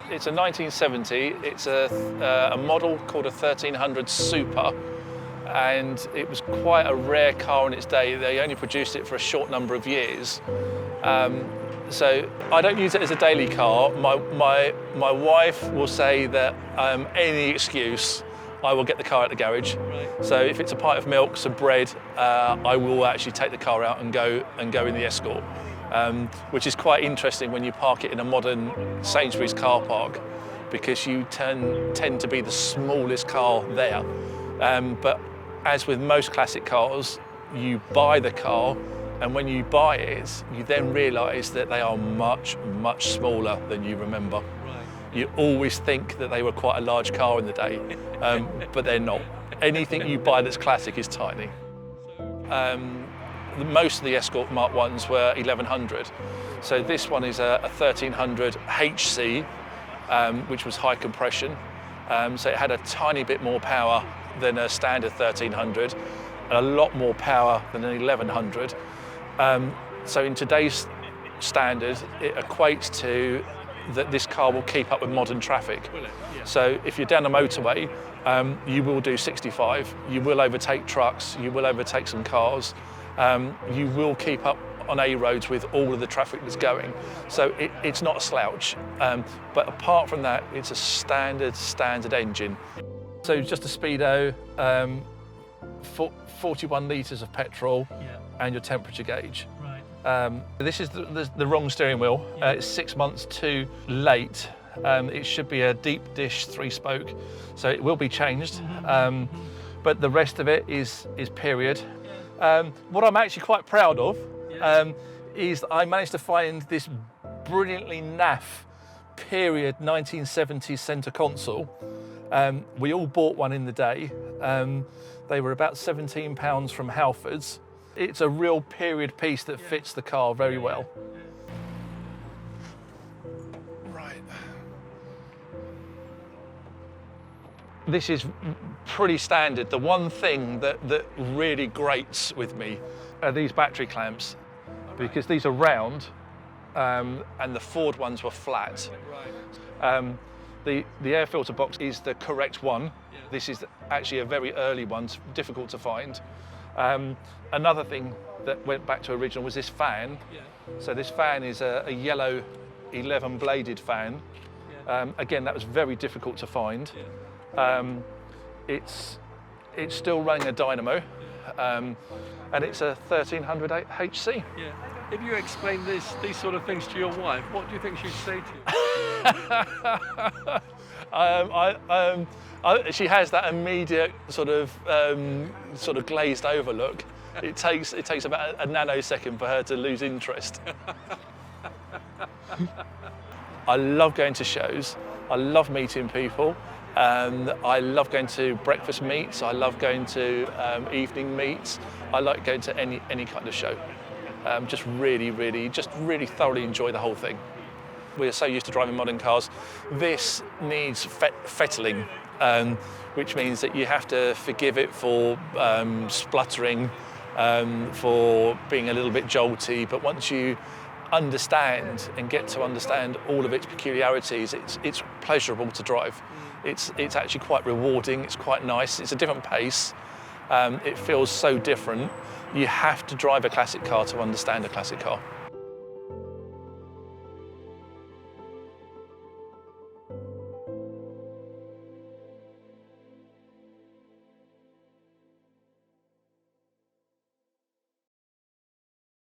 It's a 1970. It's a model called a 1300 Super, and it was quite a rare car in its day. They only produced it for a short number of years. So I don't use it as a daily car. My wife will say that any excuse, I will get the car at the garage. Right. So if it's a pint of milk, some bread, I will actually take the car out and go in the Escort, which is quite interesting when you park it in a modern Sainsbury's car park, because you tend to be the smallest car there. But as with most classic cars, you buy the car, and when you buy it, you then realise that they are much, much smaller than you remember. You always think that they were quite a large car in the day, but they're not. Anything you buy that's classic is tiny. Most of the Escort Mark 1s were 1100. So this one is a 1300 HC, which was high compression. So it had a tiny bit more power than a standard 1300, and a lot more power than an 1100. So in today's standard, it equates to that this car will keep up with modern traffic. Yeah. So if you're down the motorway, you will do 65, you will overtake trucks, you will overtake some cars, you will keep up on A roads with all of the traffic that's going. So it's not a slouch, but apart from that, it's a standard engine. So just a speedo, 41 litres of petrol, yeah, and your temperature gauge. This is the wrong steering wheel. It's 6 months too late. It should be a deep dish 3-spoke, so it will be changed. But the rest of it is period. What I'm actually quite proud of is I managed to find this brilliantly naff period 1970s centre console. We all bought one in the day. They were about £17 from Halfords. It's a real period piece that fits the car very well. Right. This is pretty standard. The one thing that really grates with me are these battery clamps, because these are round, and the Ford ones were flat. The air filter box is the correct one. This is actually a very early one, difficult to find. Another thing that went back to original was this fan. So this fan is a yellow 11-bladed fan. Again, that was very difficult to find. It's still running a dynamo, and it's a 1300 HC. Yeah. If you explain these sort of things to your wife, what do you think she'd say to you? She has that immediate sort of glazed over look. It takes about a nanosecond for her to lose interest. I love going to shows. I love meeting people. I love going to breakfast meets. I love going to evening meets. I like going to any kind of show. Just really thoroughly enjoy the whole thing. We're so used to driving modern cars. This needs fettling, which means that you have to forgive it for spluttering, for being a little bit jolty. But once you understand and get to understand all of its peculiarities, it's pleasurable to drive. It's actually quite rewarding. It's quite nice. It's a different pace. It feels so different. You have to drive a classic car to understand a classic car.